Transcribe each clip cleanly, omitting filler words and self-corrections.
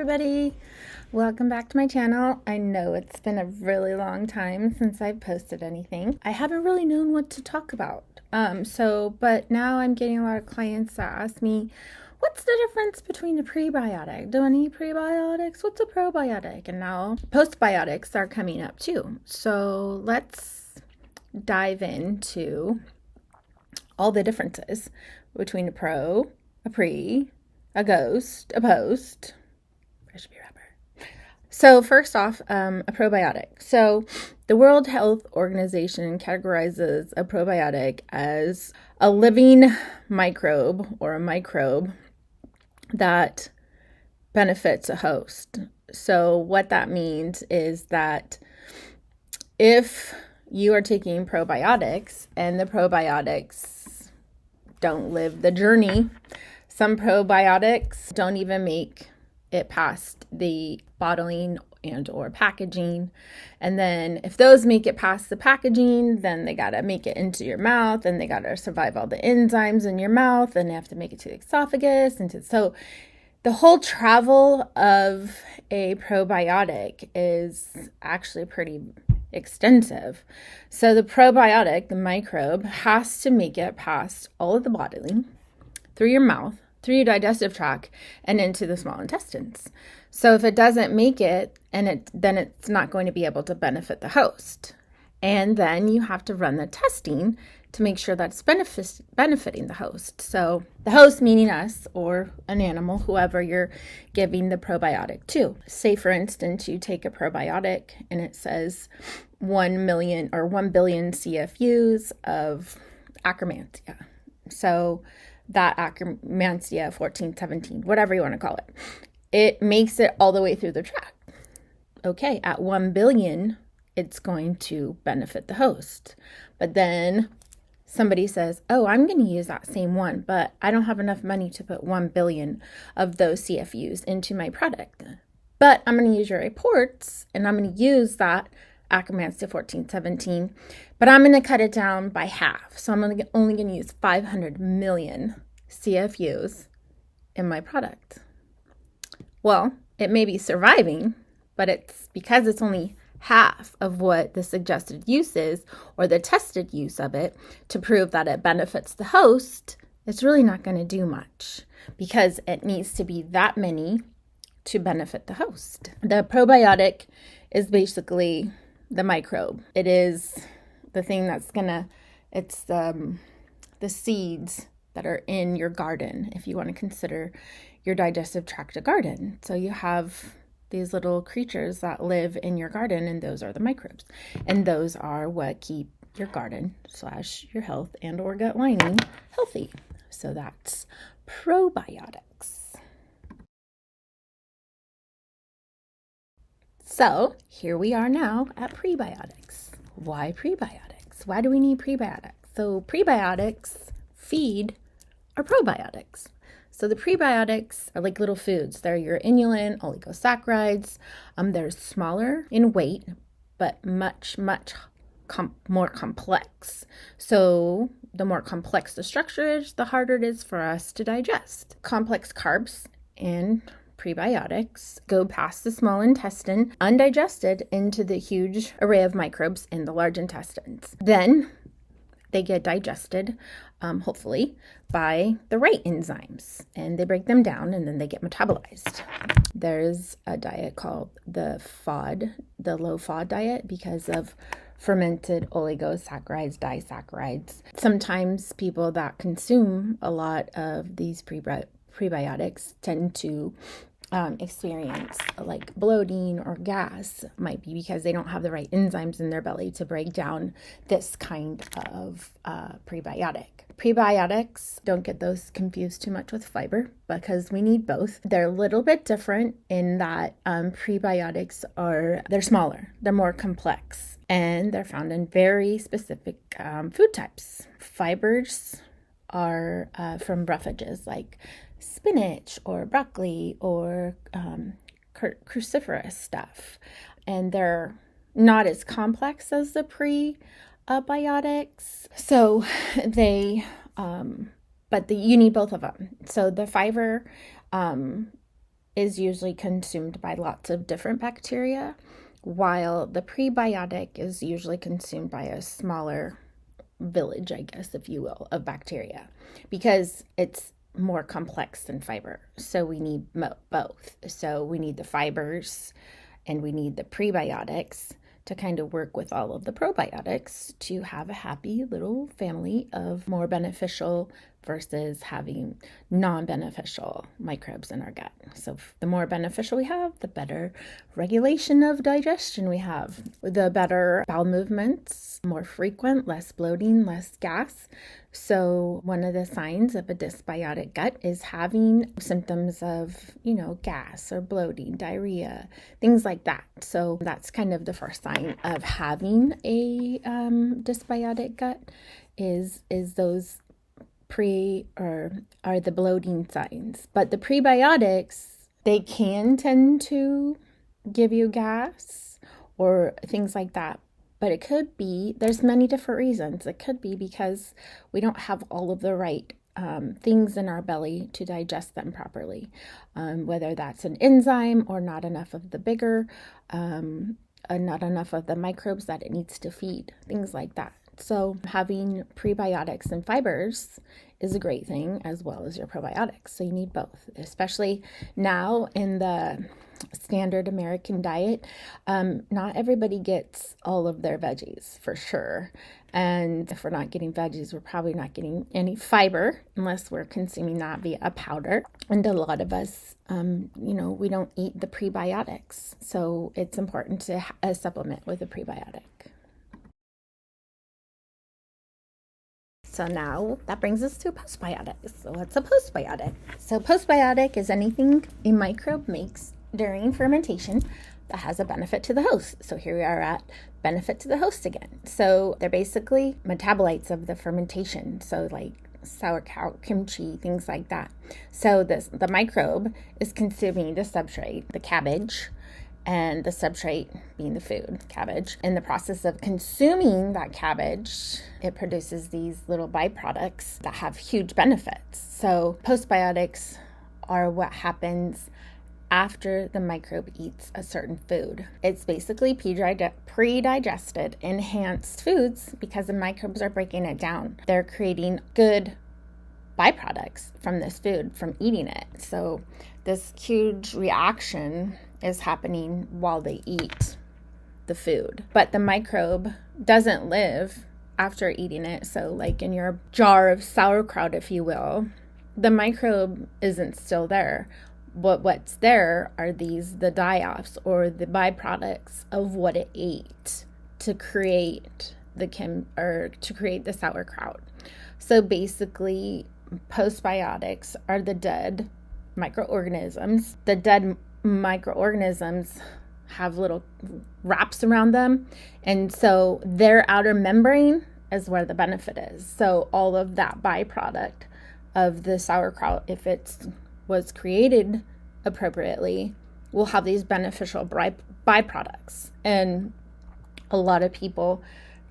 everybody. Welcome back to my channel. I know it's been a really long time since I've posted anything. I haven't really known what to talk about. But now I'm getting a lot of clients that ask me, what's the difference between a prebiotic? Do I need prebiotics? What's a probiotic? And now postbiotics are coming up too. So let's dive into all the differences between a pro, a pre, a ghost, a post. Where should be wrapper? So first off, a probiotic. So the World Health Organization categorizes a probiotic as a living microbe or a microbe that benefits a host. So what that means is that if you are taking probiotics and the probiotics don't live the journey, some probiotics don't even make it past the bottling and or packaging. And then if those make it past the packaging, then they got to make it into your mouth, and they got to survive all the enzymes in your mouth, and they have to make it to the esophagus. So the whole travel of a probiotic is actually pretty extensive. So the probiotic, the microbe, has to make it past all of the bottling, through your mouth, through your digestive tract, and into the small intestines. So if it doesn't make it, then it's not going to be able to benefit the host. And then you have to run the testing to make sure that's benefiting the host. So the host meaning us or an animal, whoever you're giving the probiotic to. Say, for instance, you take a probiotic and it says 1 million or 1 billion CFUs of Akkermansia. So that Akkermansia 1417, whatever you want to call it, it makes it all the way through the tract. Okay, at 1 billion, it's going to benefit the host. But then somebody says, oh, I'm going to use that same one, but I don't have enough money to put 1 billion of those CFUs into my product. But I'm going to use your reports, and I'm going to use that Akkermansia 1417, but I'm going to cut it down by half. So I'm only going to use 500 million CFUs in my product. Well, it may be surviving, but it's because it's only half of what the suggested use is or the tested use of it to prove that it benefits the host. It's really not going to do much because it needs to be that many to benefit the host. The probiotic is basically the microbe. It is the thing that's it's the seeds that are in your garden, if you want to consider your digestive tract a garden. So you have these little creatures that live in your garden, and those are the microbes. And those are what keep your garden / your health and or gut lining healthy. So that's probiotics. So here we are now at prebiotics. Why prebiotics? Why do we need prebiotics? So prebiotics feed our probiotics. So the prebiotics are like little foods. They're your inulin, oligosaccharides. They're smaller in weight, but much more complex. So the more complex the structure is, the harder it is for us to digest. Complex carbs and prebiotics go past the small intestine undigested into the huge array of microbes in the large intestines. Then they get digested, hopefully, by the right enzymes, and they break them down, and then they get metabolized. There's a diet called the low FOD diet, because of fermented oligosaccharides, disaccharides. Sometimes people that consume a lot of these prebiotics tend to experience like bloating or gas. Might be because they don't have the right enzymes in their belly to break down this kind of prebiotic. Prebiotics, don't get those confused too much with fiber, because we need both. They're a little bit different in that prebiotics they're smaller, they're more complex, and they're found in very specific food types. Fibers are from roughages like spinach or broccoli or cruciferous stuff, and they're not as complex as the prebiotics. So you need both of them. So the fiber is usually consumed by lots of different bacteria, while the prebiotic is usually consumed by a smaller village, I guess, if you will, of bacteria, because it's more complex than fiber. So we need both. So we need the fibers and we need the prebiotics to kind of work with all of the probiotics to have a happy little family of more beneficial versus having non-beneficial microbes in our gut. So the more beneficial we have, the better regulation of digestion we have, the better bowel movements, more frequent, less bloating, less gas. So one of the signs of a dysbiotic gut is having symptoms of, gas or bloating, diarrhea, things like that. So that's kind of the first sign of having a dysbiotic gut is those are the bloating signs. But the prebiotics, they can tend to give you gas or things like that. But it could be, there's many different reasons. It could be because we don't have all of the right things in our belly to digest them properly, whether that's an enzyme or not enough of the bigger, not enough of the microbes that it needs to feed, things like that. So having prebiotics and fibers is a great thing, as well as your probiotics. So you need both, especially now in the standard American diet. Not everybody gets all of their veggies, for sure. And if we're not getting veggies, we're probably not getting any fiber unless we're consuming that via a powder. And a lot of us, we don't eat the prebiotics. So it's important to supplement with a prebiotic. So now that brings us to postbiotics. So what's a postbiotic? So postbiotic is anything a microbe makes during fermentation that has a benefit to the host. So here we are at benefit to the host again. So they're basically metabolites of the fermentation. So like sauerkraut, kimchi, things like that. So the microbe is consuming the substrate, the cabbage, and the substrate being the food, cabbage. In the process of consuming that cabbage, it produces these little byproducts that have huge benefits. So postbiotics are what happens after the microbe eats a certain food. It's basically pre-digested, enhanced foods because the microbes are breaking it down. They're creating good byproducts from this food, from eating it. So this huge reaction is happening while they eat the food. But the microbe doesn't live after eating it. So like in your jar of sauerkraut, if you will, the microbe isn't still there. What's there are the die-offs or the byproducts of what it ate to create to create the sauerkraut. So basically, postbiotics are the dead microorganisms. The dead microorganisms have little wraps around them, and so their outer membrane is where the benefit is. So all of that byproduct of the sauerkraut, if it was created appropriately, will have these beneficial byproducts. And a lot of people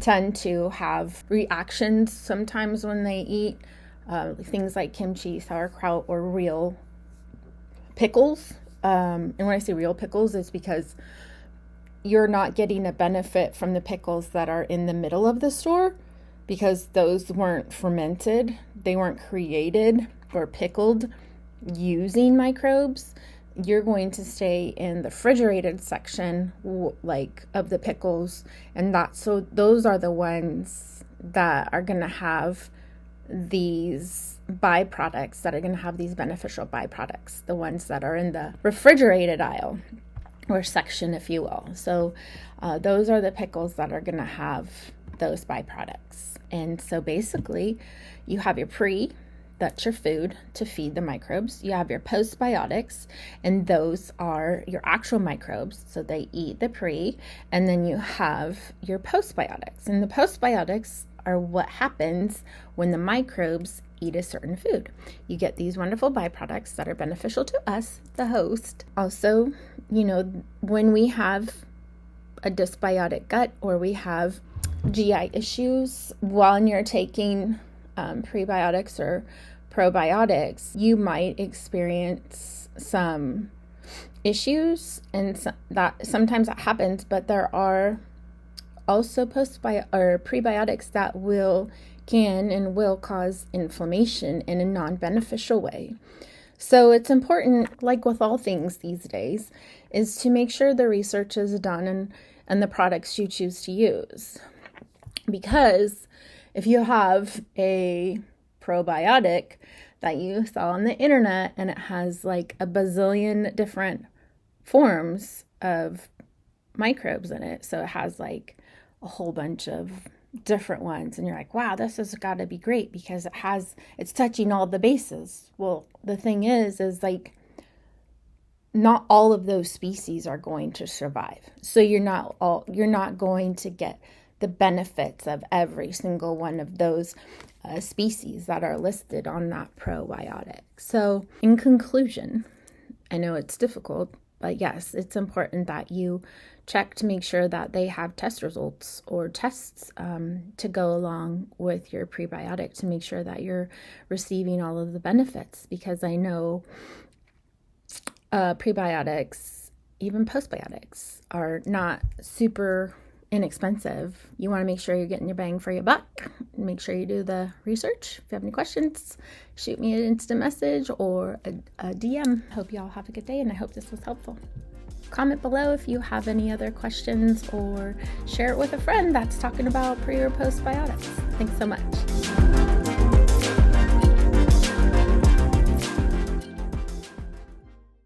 tend to have reactions sometimes when they eat things like kimchi, sauerkraut, or real pickles. And when I say real pickles, it's because you're not getting a benefit from the pickles that are in the middle of the store, because those weren't fermented. They weren't created or pickled using microbes. You're going to stay in the refrigerated section like of the pickles, and so those are the ones that are going to have these byproducts, that are going to have these beneficial byproducts, the ones that are in the refrigerated aisle or section, if you will. So those are the pickles that are going to have those byproducts. And so basically you have your that's your food to feed the microbes. You have your postbiotics, and those are your actual microbes. So they eat the pre, and then you have your postbiotics. And the postbiotics are what happens when the microbes eat a certain food. You get these wonderful byproducts that are beneficial to us, the host. Also, when we have a dysbiotic gut or we have GI issues while you're taking prebiotics or probiotics, you might experience some issues, and that sometimes that happens, but there are also prebiotics that can and will cause inflammation in a non-beneficial way. So it's important, like with all things these days, is to make sure the research is done and the products you choose to use. Because if you have a probiotic that you saw on the internet and it has like a bazillion different forms of microbes in it, so it has like a whole bunch of different ones, and you're like, wow, this has got to be great because it's touching all the bases. Well, the thing is like not all of those species are going to survive. So you're not going to get the benefits of every single one of those species that are listed on that probiotic. So in conclusion, I know it's difficult, but yes, it's important that you check to make sure that they have test results or tests to go along with your prebiotic to make sure that you're receiving all of the benefits. Because I know prebiotics, even postbiotics, are not super inexpensive. You want to make sure you're getting your bang for your buck. Make sure you do the research. If you have any questions, shoot me an instant message or a DM. Hope you all have a good day, and I hope this was helpful. Comment below if you have any other questions, or share it with a friend that's talking about pre or postbiotics. Thanks so much.